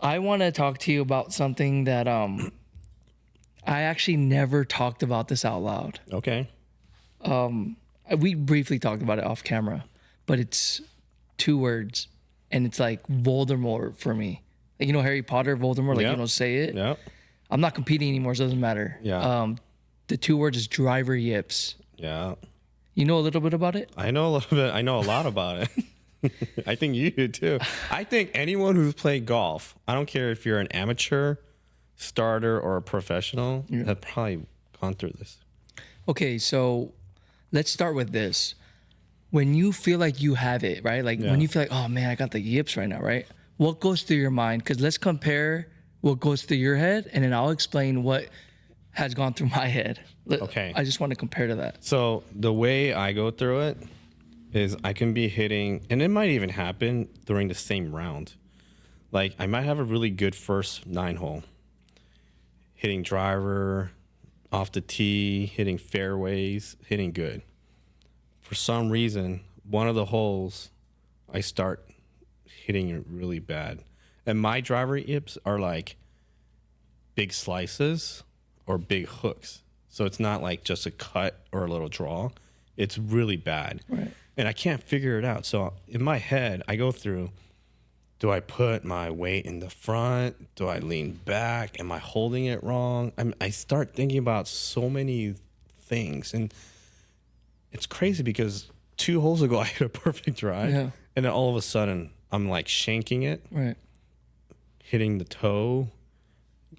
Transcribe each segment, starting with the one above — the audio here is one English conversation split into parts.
I want to talk to you about something that I actually never talked about this out loud. Okay. We briefly talked about it off camera, but it's 2 words, and it's like Voldemort for me. Like, you know, Harry Potter, Voldemort, like Yep. you don't say it. Yep. I'm not competing anymore, so it doesn't matter. Yeah. The 2 words is driver yips. Yeah. You know a little bit about it? I know a little bit. I know a lot about it. I think you do too. I think anyone who's played golf, I don't care if you're an amateur, starter, or a professional, have probably gone through this. Okay, so let's start with this. When you feel like you have it, right? Like when you feel like, oh man, I got the yips right now, right? What goes through your mind? Because let's compare what goes through your head, and then I'll explain what has gone through my head. Okay. I just want to compare to that. So the way I go through it is I can be hitting, and it might even happen during the same round. Like I might have a really good first 9 hole, hitting driver, off the tee, hitting fairways, hitting good. For some reason, one of the holes, I start hitting it really bad. And my driver yips are like big slices or big hooks. So it's not like just a cut or a little draw. It's really bad. Right. And I can't figure it out. So in my head, I go through, do I put my weight in the front? Do I lean back? Am I holding it wrong? I start thinking about so many things. And it's crazy because 2 holes ago, I hit a perfect drive. Yeah. And then all of a sudden, I'm like shanking it, Right. hitting the toe,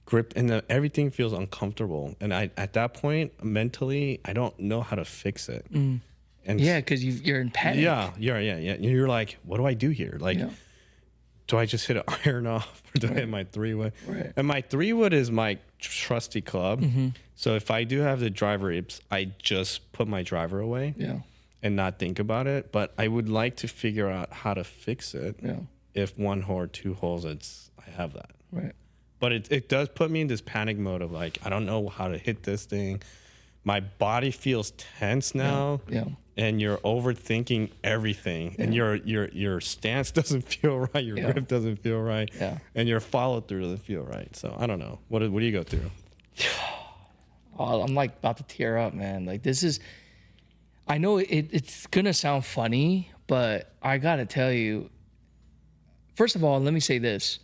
gripped, and then everything feels uncomfortable. And at that point, mentally, I don't know how to fix it. And Yeah, because you're in panic. yeah. You're like, what do I do here? Like, do I just hit an iron off or do I hit my 3-wood? Right. And my 3-wood is my trusty club. So if I do have the driver yips, I just put my driver away and not think about it. But I would like to figure out how to fix it. Yeah. If 1 hole or 2 holes, I have that. Right. But it does put me in this panic mode of like, I don't know how to hit this thing. My body feels tense now. Yeah. And you're overthinking everything, and your stance doesn't feel right, your grip doesn't feel right, and your follow through doesn't feel right. So I don't know. What do you go through? Oh, I'm like about to tear up, man. Like this is, I know it's gonna sound funny, but I gotta tell you. First of all, let me say this: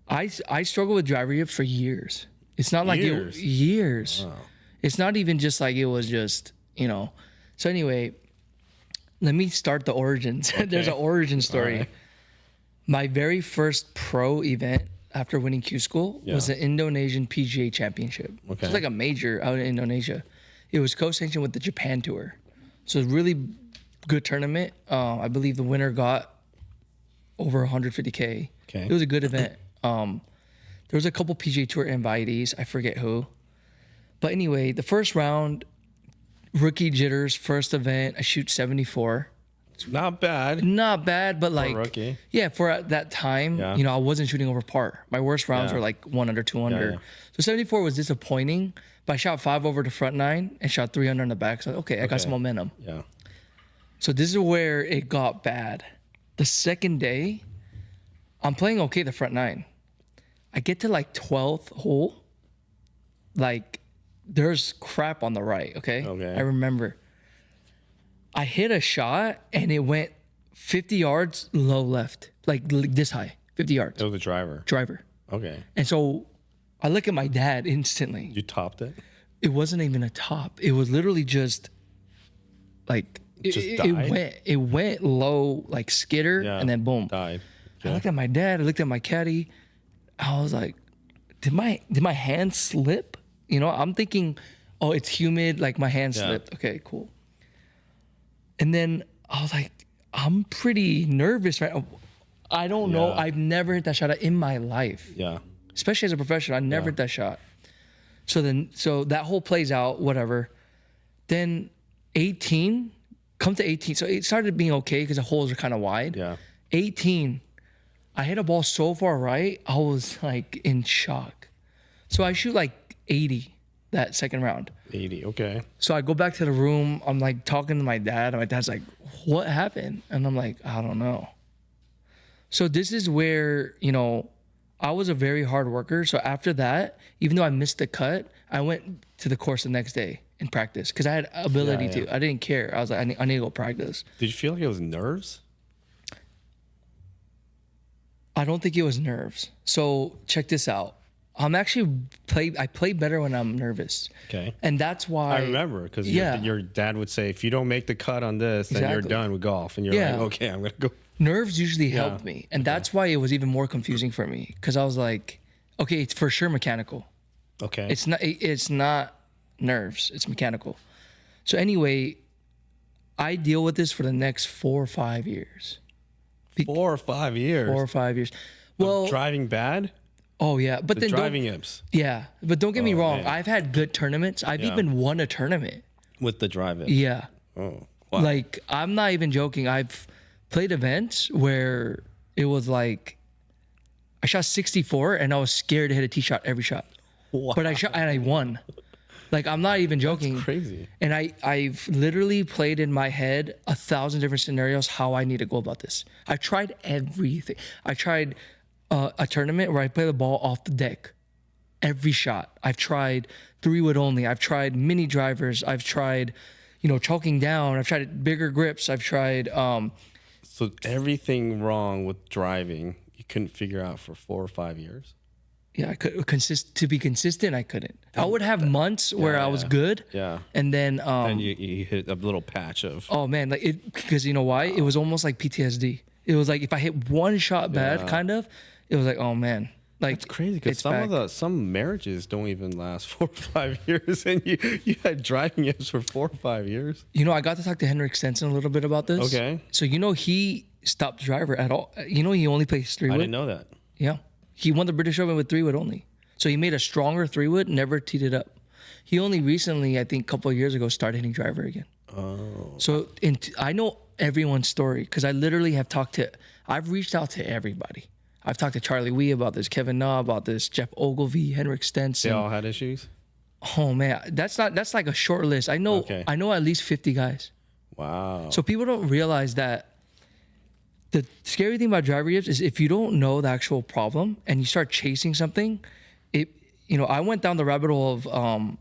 I struggled with driver yips for years. It's not like years. Wow. It's not even just like it was just, you know. So anyway, let me start the origins. Okay. There's an origin story. Right. My very first pro event after winning Q School was the Indonesian PGA Championship. Okay. It's like a major out in Indonesia. It was co-sanctioned with the Japan Tour. So it's a really good tournament. I believe the winner got over 150K. Okay. It was a good event. There was a couple PGA Tour invitees. I forget who. But anyway, the first round, rookie jitters, first event, I shoot 74. Not bad. Not bad, but like, rookie. yeah, for that time, you know, I wasn't shooting over par. My worst rounds were like 1 under, 2 under. Yeah. So 74 was disappointing, but I shot 5 over the front 9 and shot 3 under on the back. So, okay, I got some momentum. Yeah. So this is where it got bad. The second day, I'm playing okay the front 9. I get to like 12th hole. Like, there's crap on the right, okay? I remember. I hit a shot and it went 50 yards low left. Like this high, 50 yards. It was a driver. Driver. Okay. And so I look at my dad instantly. You topped it? It wasn't even a top. It was literally just like it went low like skitter and then boom. Died. I looked at my dad, I looked at my caddy. I was like, did my hand slip? You know, I'm thinking, oh, it's humid, like my hand slipped. Okay, cool. And then I was like, I'm pretty nervous, right? I don't know. I've never hit that shot in my life. Yeah. Especially as a professional, I never hit that shot. So that whole plays out, whatever. Then 18, come to 18. So it started being okay because the holes are kind of wide. Yeah. 18, I hit a ball so far right, I was like in shock. So I shoot like 80 that second round. 80, okay. So I go back to the room. I'm like talking to my dad. And my dad's like, what happened? And I'm like, I don't know. So this is where, you know, I was a very hard worker. So after that, even though I missed the cut, I went to the course the next day and practice because I had ability Yeah, yeah. to. I didn't care. I was like, I need to go practice. Did you feel like it was nerves? I don't think it was nerves. So check this out. I play better when I'm nervous. Okay. And that's why I remember because Yeah. your dad would say, if you don't make the cut on this, then you're Exactly. done with golf. And you're Yeah. like, okay, I'm going to go. nerves usually helped me. And that's why it was even more confusing for me. Cause I was like, okay, it's for sure mechanical. Okay. It's not nerves, it's mechanical. So anyway, I deal with this for the next 4 or 5 years. 4 or 5 years. 4 or 5 years. Well, Driving bad? oh yeah, but The then driving yips but don't get me wrong. man. I've had good tournaments. I've even won a tournament. with the drive-in. Yeah. Oh, wow. Like, I'm not even joking. I've played events where it was like I shot 64 and I was scared to hit a tee shot every shot. Wow. But I shot and I won. Like, I'm not even joking. Crazy. And I've literally played in my head 1,000 different scenarios how I need to go about this. I tried everything. I tried a tournament where I play the ball off the deck. Every shot. I've tried 3-wood only. I've tried mini drivers. I've tried, choking down. I've tried bigger grips. I've tried So everything wrong with driving, you couldn't figure out for 4 or 5 years? I could to be consistent. I couldn't. I would have months where I was good. Yeah. And then And you hit a little patch of... oh man, like it, because you know why? It was almost like PTSD. It was like if I hit one shot bad, kind of, it was like, oh man, like It's crazy because it's back. some marriages don't even last 4 or 5 years, and you had driving yips for 4 or 5 years. I got to talk to Henrik Stenson a little bit about this. Okay. So he stopped driver at all. He only plays 3-wood. I didn't know that. Yeah. He won the British Open with 3-wood only. So he made a stronger 3-wood, never teed it up. He only recently, I think a couple of years ago, started hitting driver again. Oh. So I know everyone's story because I literally I've reached out to everybody. I've talked to Charlie Wee about this, Kevin Na about this, Jeff Ogilvy, Henrik They Stenson. all had issues? Oh man, that's like a short list. I know at least 50 guys. Wow. So people don't realize that the scary thing about driver yips is if you don't know the actual problem and you start chasing something, I went down the rabbit hole of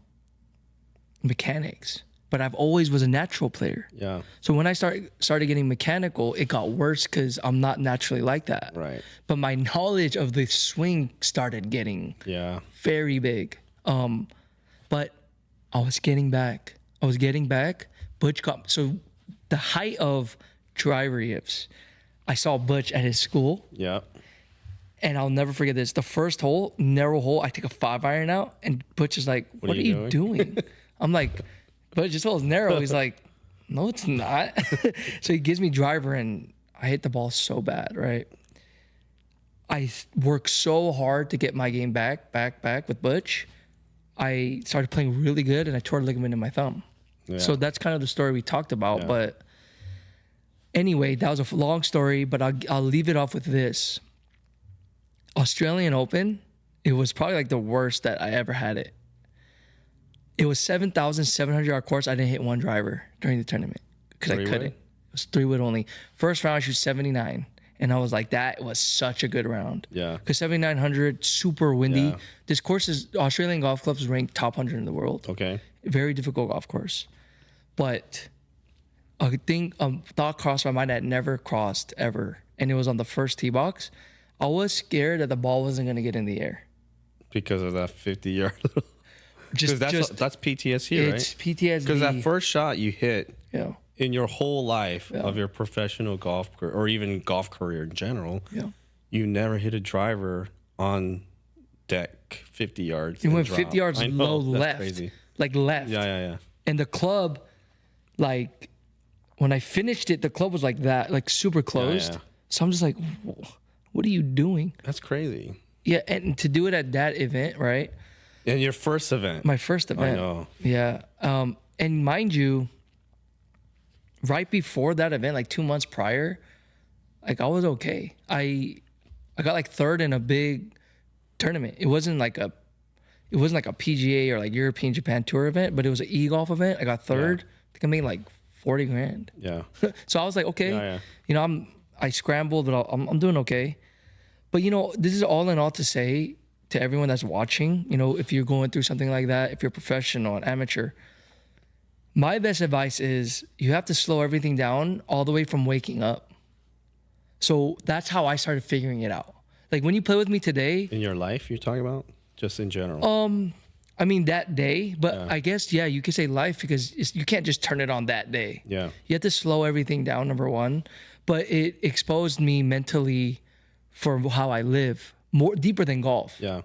mechanics, but I've always was a natural player. Yeah. So when I started getting mechanical, it got worse because I'm not naturally like that. Right. But my knowledge of the swing started getting Yeah. very big. But I was getting back. Butch got so the height of driver yips. I saw Butch at his school, Yeah. and I'll never forget this. The first hole, narrow hole, I take a 5-iron out, and Butch is like, "What are you doing?" I'm like, "Butch, this hole's narrow." He's like, "No, it's not." So he gives me driver, and I hit the ball so bad, right? I worked so hard to get my game back with Butch. I started playing really good, and I tore a ligament in my thumb. Yeah. So that's kind of the story we talked about. Yeah. But anyway, that was a long story, but I'll leave it off with this. Australian Open, it was probably like the worst that I ever had it. It was 7,700 yard course. I didn't hit one driver during the tournament because I 3-wood? couldn't. It was 3-wood only. First round, I shoot 79. And I was like, that was such a good round. Yeah. Because 7,900, super windy. Yeah. This course is, Australian Golf Club is ranked top 100 in the world. Okay. Very difficult golf course. But a thought crossed my mind that never crossed ever. And it was on the first tee box. I was scared that the ball wasn't going to get in the air. Because of that 50-yard. Just That's PTSD, it's right? PTSD. Because that first shot you hit Yeah. in your whole life of your professional golf career, or even golf career in general, Yeah. you never hit a driver on deck 50 yards. You and went drop. 50 yards I know, low that's left. Crazy. Like left. Yeah. And the club, like, when I finished it, the club was like that, like super closed. yeah. So I'm just like, what are you doing? That's crazy. Yeah, and to do it at that event, right? And your first event. My first event. I know. Yeah. And mind you, right before that event, like 2 months prior, like I was okay. I got like third in a big tournament. It wasn't like a PGA or like European Japan Tour event, but it was an e-golf event. I got third. I think I made like 40 grand. Yeah. So I was like, okay, Yeah. I scrambled, but I'm doing okay. But this is all in all to say to everyone that's watching, if you're going through something like that, if you're professional and amateur, my best advice is you have to slow everything down all the way from waking up. So that's how I started figuring it out. Like when you play with me today. In your life, you're talking about? Just in general? I mean, that day, but I guess, yeah, you could say life because you can't just turn it on that day. Yeah. You have to slow everything down, number one. But it exposed me mentally for how I live, more deeper than golf. Yeah.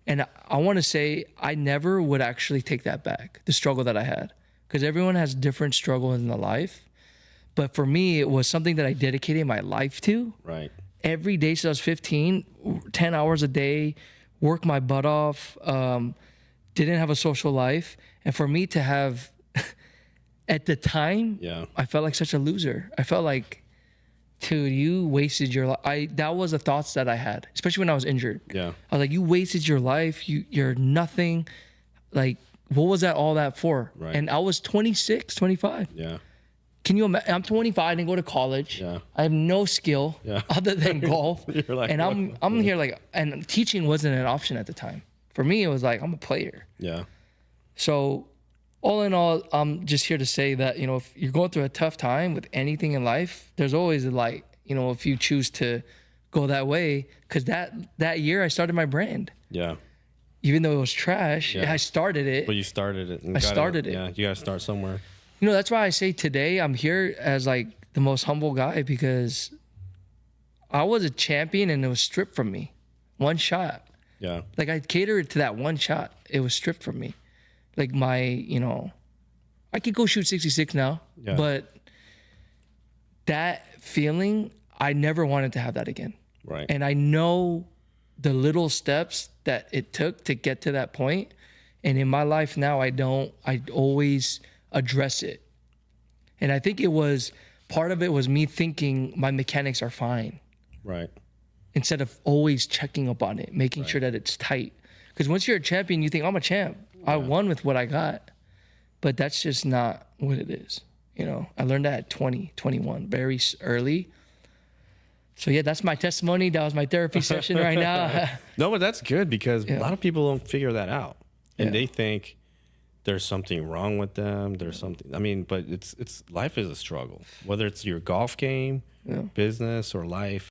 And I want to say I never would actually take that back, the struggle that I had. Because everyone has different struggles in their life. But for me, it was something that I dedicated my life to. Right. Every day since I was 15, 10 hours a day, work my butt off, didn't have a social life. And for me to have, at the time, I felt like such a loser. I felt like, dude, you wasted your life. That was the thoughts that I had, especially when I was injured. Yeah. I was like, you wasted your life. You're nothing. Like, what was that all that for? Right. And I was 26, 25. Yeah. Can you imagine? I'm 25, I didn't go to college. Yeah. I have no skill other than golf. You're like, and I'm here like, and teaching wasn't an option at the time. For me, it was like, I'm a player. Yeah. So all in all, I'm just here to say that, if you're going through a tough time with anything in life, there's always a light, if you choose to go that way. Because that year I started my brand. Yeah. Even though it was trash, I started it. But you started it. I started it. Yeah, you got to start somewhere. That's why I say today I'm here as like the most humble guy because I was a champion and it was stripped from me. One shot. Yeah. Like I catered to that one shot. It was stripped from me. Like I could go shoot 66 now, but that feeling, I never wanted to have that again. Right. And I know the little steps that it took to get to that point. And in my life now, I always address it. And I think part of it was me thinking my mechanics are fine. Right. Instead of always checking up on it, making sure that it's tight. Because once you're a champion, you think, I'm a champ. I won with what I got. But that's just not what it is. I learned that at 20, 21, very early. So yeah, that's my testimony. That was my therapy session right now. No, but that's good because a lot of people don't figure that out. And they think there's something wrong with them. There's something, but it's life is a struggle, whether it's your golf game, business or life.